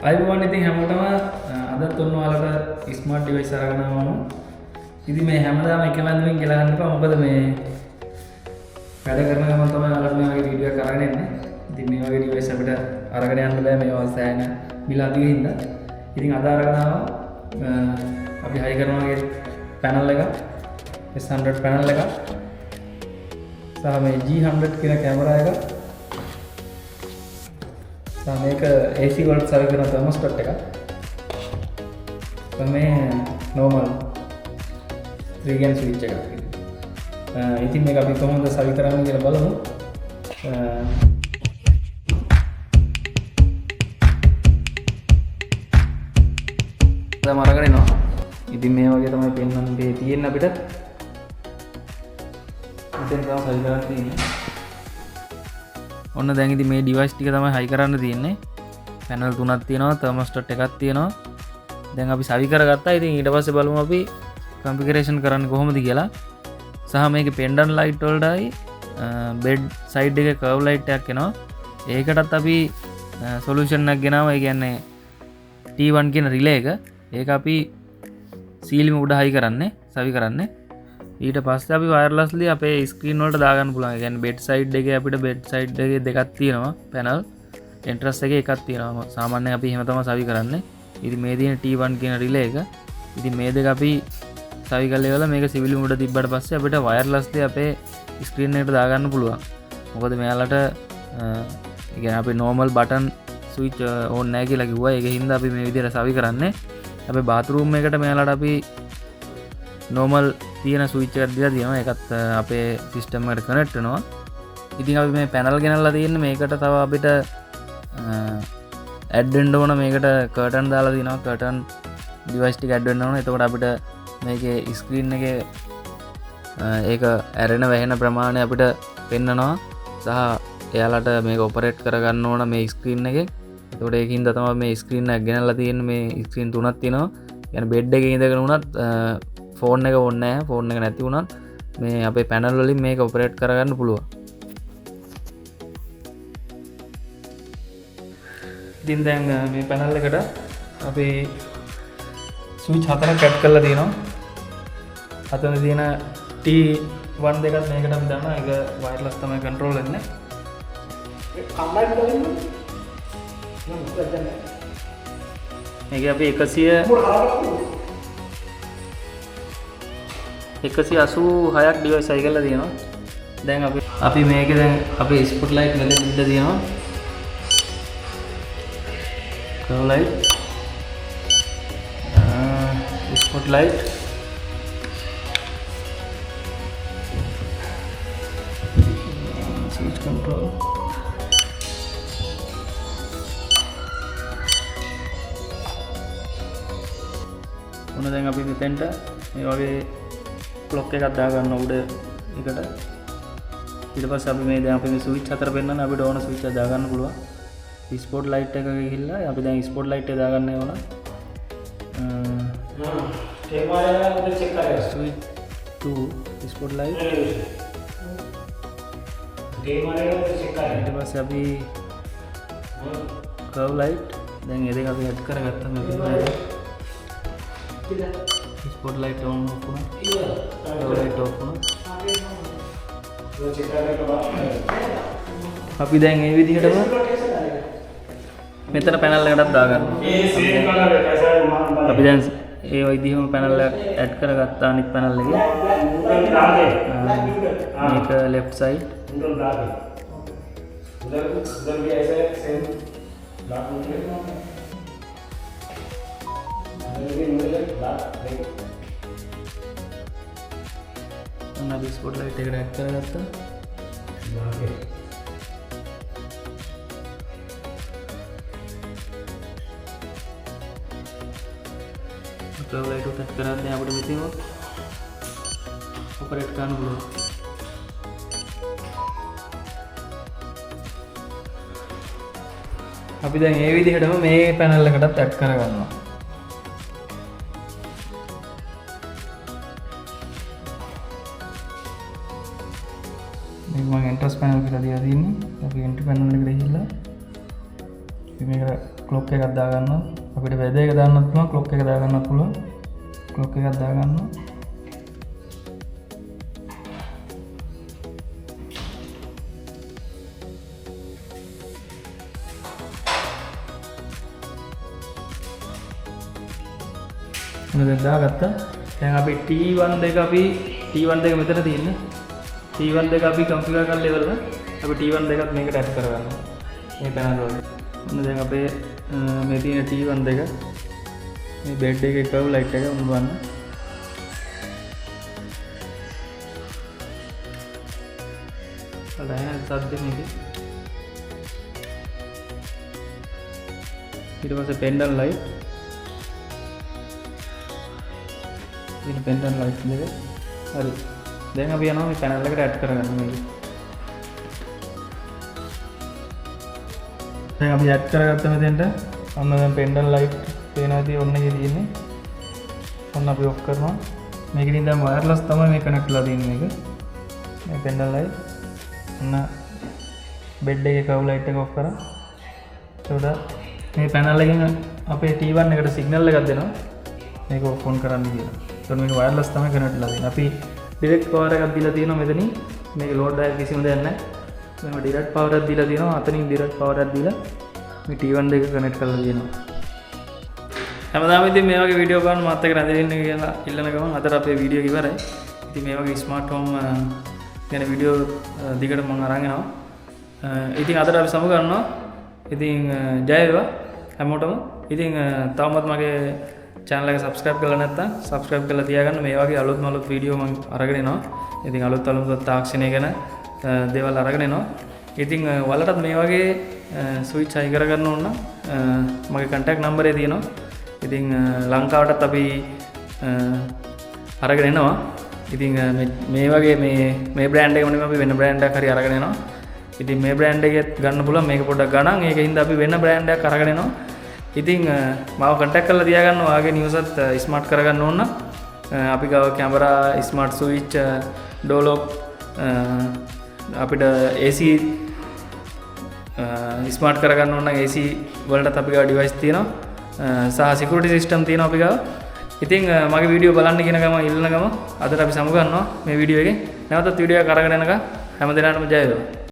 අයිබෝන් ඉතින් හැමෝටම අදත් ඔන්න ඔයාලට ස්මාර්ට් ඩිවයිස් අරගෙන ආවම ඉතින් මේ හැමදාම එක වැන්දමින් කියලා ගන්න එපා මොකද මේ වැඩ කරන ගමන් තමයි ඔයාලට මේ වගේ වීඩියෝ එකක් අරගෙන එන්නේ. ඉතින් මේ වගේ ඩිවයිස් අපිට අරගෙන යන්න බෑ මේවා සෑහෙන බිල අධික හින්දා. ඉතින් අද අරගෙන ආවා අපි හයි කරනවාගේ පැනල් එක S100 පැනල් එක සහ මේ G100 කියන කැමරා එක මේක AC වලට සවි කරන තර්මෝස්ටැට් එකක්. මේ normal 3 GAN ස්විච් එකක්. ඉතින් මේක අපි කොහොමද සවි කරන්නේ කියලා බලමු. දැන් අරගෙන එනවා. ඉතින් මේ වගේ තමයි පෙන්වන්නේ තියෙන්නේ අපිට. ඉතින් තමයි සවි කරන්න තියෙන්නේ. ඔන්න දැන් ඉතින් මේ ඩිවයිස් ටික තමයි හයි කරන්න තියෙන්නේ. පැනල් 3ක් තියෙනවා, තර්මෝස්ටැට් එකක් තියෙනවා. දැන් අපි සවි කරගත්තා. ඉතින් ඊට පස්සේ බලමු අපි කන්ෆිගරේෂන් කරන්නේ කොහොමද කියලා. සහ මේකේ පෙන්ඩන්ට් ලයිට් වලටයි බෙඩ් සයිඩ් එකේ කර්ව් ලයිට් එකක් එනවා. ඒකටත් අපි සොලියුෂන් එකක් ගෙනාවා. ඒ කියන්නේ T1 කියන රිලේ එක. ඒක අපි සීලිම උඩ හයි කරන්නේ, සවි කරන්නේ. ඊට පස්සේ අපි වයර්ලස්ලි අපේ ස්ක්‍රීන් වලට දාගන්න පුළුවන්. ඒ කියන්නේ බෙඩ් සයිඩ් එකේ අපිට බෙඩ් සයිඩ් එකේ දෙකක් තියෙනවා පැනල්. එන්ට්‍රස් එකේ එකක් තියෙනවා. සාමාන්‍යයෙන් අපි එහෙම තමයි සවි කරන්නේ. ඉතින් මේ තියෙන T1 කියන රිලේ එක. ඉතින් මේ දෙක අපි සවි කරලා ඉවරලා මේක සිවිල් උඩ තිබ්බට පස්සේ අපිට වයර්ලස්ලි අපේ ස්ක්‍රීන් එකට දාගන්න පුළුවන්. මොකද මෙයාලට ඒ කියන්නේ අපි normal button switch on නැහැ කියලා කිව්වා. ඒක හින්දා අපි මේ විදිහට සවි කරන්නේ. අපේ bathroom එකට මෙයාලට අපි normal තියෙන ස්විච් එකක් දීලා තියෙනවා. ඒකත් අපේ සිස්ටම් එකට කනෙක්ට් වෙනවා. ඉතින් අපි මේ පැනල් ගෙනල්ලා තියෙන්නේ මේකට තව අපිට ඇඩ් වෙන්න ඕන මේකට කර්ටන් දාලා තියෙනවා. කර්ටන් ඩිවයිස් ටික ඇඩ් වෙන්න ඕන. එතකොට අපිට මේකේ ස්ක්‍රීන් එකේ ඒක ඇරෙන වැහෙන ප්‍රමාණය අපිට පෙන්නනවා. සහ එයාලට මේක ඔපරේට් කරගන්න ඕන මේ ස්ක්‍රීන් එකේ. එතකොට ඒකින්ද තමයි මේ ස්ක්‍රීන් එක ගෙනල්ලා තියෙන්නේ. මේ ස්ක්‍රීන් තුනක් තියෙනවා. يعني බෙඩ් එකේ ඉඳගෙන උනත් ෆෝන් එක ඕනේ නැහැ. ෆෝන් එක නැති වුණත් මේ අපේ පැනල් වලින් මේක ඔපරේට් කරගන්න පුළුවන්. ඉතින් දැන් මේ පැනල් එකට අපි ස්විච් හතරක් ඇඩ් කරලා තියෙනවා. අතන තියෙන T1 දෙකත් මේකට අපි දානවා. ඒක වයර්ලස් තමයි කන්ට්‍රෝල් වෙන්නේ. ඒ කම්බයින් කරන්නේ මේක අපි 186ක් ඩිවයිස් හයි කරලා තියෙනවා. දැන් අපි මේකේ දැන් අපේ ස්පොට් ලයිට් මෙතන ඉඳ තියෙනවා. Curve light spot light switch control මොන දැන් අපි මෙතෙන්ට මේ වගේ ක්ලොක් එකක් දාගන්න උඩ එකට. ඊට පස්සේ අපි මේ දැන් අපි මේ ස්විච් හතර පෙන්නන අපිට ඕන ස්විච් එක දාගන්න පුළුවන්. ස්පොට් ලයිට් එක ගිහිල්ලා අපි දැන් ස්පොට් ලයිට් එක දාගන්න ඕන. ටේක් මාරලා උඩ චෙක් කරලා ස්විච් 2 ස්පොට් ලයිට් ටේක් මාරලා උඩ චෙක් කරලා ඊට පස්සේ අපි කර්ව් ලයිට් දැන් ඒ දෙක අපි ඇඩ් කරගත්තා මේ පිළිවෙලට. स्पॉट लाइट ऑन होना लाइट ऑफ होना අපි දැන් මේ විදිහටම මෙතන පැනල් එකකට දාගන්නවා. අපි දැන් ඒ විදිහම පැනල් එක ඇඩ් කරගත්තා අනිත් පැනල් එකේ. මේක left side उधर भी ऐसे सेम ब्लॉक අපි ස්පොට් ලයිට් එකට ඇඩ් කරගත්තා. කර්ව් ලයිට් උත් ඇඩ් කරලා දැන් අපිට මෙතන ඔපරේට් කරන්න පුළුවන්. අපි දැන් මේ විදිහටම මේ පැනල් එකටත් ඇඩ් කරගන්නවා. මම එන්ට්‍රස් පැනල් කියලා දීලා තියෙන්නේ. අපි එන්ට්‍රි පැනල් එකට ගිහිල්ලා මේක ක්ලොක් එකක් දාගන්නවා. අපිට වෙදර් එක දාන්නත් පුළුවන්, ක්ලොක් එක දාගන්නත් පුළුවන්. ක්ලොක් එකක් දාගන්නවා. මෙතන දාගත්තා. දැන් අපි T1 දෙක මෙතන තියෙන්නේ. T1 දෙක අපි කම්පියුටර් කරලා ලෙවල් එක අපි T1 දෙකත් මේකට ඇඩ් කරගන්නවා. මේ පැනල් වලට. ඔන්න දැන් අපේ මේ තියෙන T1 දෙක මේ බෙඩ් එකේ කර්ව් ලයිට් එක උන් බලන්න. බලන්න සද්ද මේකේ. ඊට පස්සේ පෙන්ඩල් ලයිට්. ini pendant light දෙක හරි දැන් අපි යනවා මේ පැනල් එකට ඇඩ් කරගන්න මේක දැන් අපි ඇඩ් කරගත්ත මෙතෙන්ට ඔන්න දැන් pendant light පේනවා ඉතින් ඔන්න එකේ තියෙන්නේ ඔන්න අපි ඔෆ් කරනවා මේකෙන් දැන් වයර්ලස් තමයි මේ කනෙක්ට් වෙලා තියෙන්නේ මේක මේ pendant light ඔන්න බෙඩ් එකේ කර්ව් ලයිට් එක ඔෆ් කරා එතකොට මේ පැනල් එකෙන් අපේ T1 එකට සිග්නල් එකක් දෙනවා මේක ඔෆ් කරන්න කියලා මේක වයර්ලස් තමයි කනෙක්ට් වෙලා තියෙන්නේ. අපි ඩිරෙක්ට් පවර් එකක් දීලා තියෙනවා මෙතනින්. මේක ලෝඩ් එකක් කිසිම දෙයක් නැහැ. මම ඩිරෙක්ට් පවර් එකක් දීලා තියෙනවා. අතනින් ඩිරෙක්ට් පවර් එකක් දීලා මේ T1 දෙක කනෙක්ට් කරලා තියෙනවා. හැමදාම ඉතින් මේ වගේ වීඩියෝ බලන්න මාත් එක්ක රැඳෙන්න කියලා ඉල්ලන ගමන් අදට අපේ වීඩියෝ ඉවරයි. ඉතින් මේ වගේ ස්මාර්ට් හෝම් ගැන වීඩියෝ දිගට මම අරන් එනවා. ඉතින් අදට අපි සමු ගන්නවා. ඉතින් ජය වේවා හැමෝටම. ඉතින් තවමත් මගේ channel එක subscribe කරලා නැත්නම් subscribe කරලා තියාගන්න මේ වගේ අලුත්ම වීඩියෝ මම අරගෙන එනවා. ඉතින් අලුත් තාක්ෂණය ගැන දේවල් අරගෙන එනවා. ඉතින් ඔයාලටත් මේ වගේ ස්විච් හයි කරගන්න ඕන නම් මගේ contact number එක තියෙනවා. ඉතින් ලංකාවටත් අපි අරගෙන එනවා. ඉතින් මේ වගේ මේ brand එකම නෙමෙයි අපි වෙන brand එකක් හරි අරගෙන එනවා. ඉතින් මේ brand එකෙත් ගන්න පුළුවන් මේක පොඩ්ඩක් ගණන්. ඒකින්ද අපි වෙන brand එකක් අරගෙන එනවා. ඉතින් මාව contact කරලා තියාගන්න ඔයාගේ නිවසත් ස්මාර්ට් කරගන්න ඕන නම් අපි ගාව camera smart switch door lock අපිට AC ස්මාර්ට් කරගන්න ඕන නම් AC වලටත් අපි ගාව ඩිවයිස් තියෙනවා සහ සිකියුරිටි සිස්ටම් තියෙනවා අපි ගාව. ඉතින් මගේ වීඩියෝ බලන්න කියන ගම ඉල්ලන ගම අදට අපි සමු ගන්නවා මේ වීඩියෝ එකේ. නැවතත් වීඩියෝ එක අරගෙන එනකම් හැම දිනකටම ජය වේවා.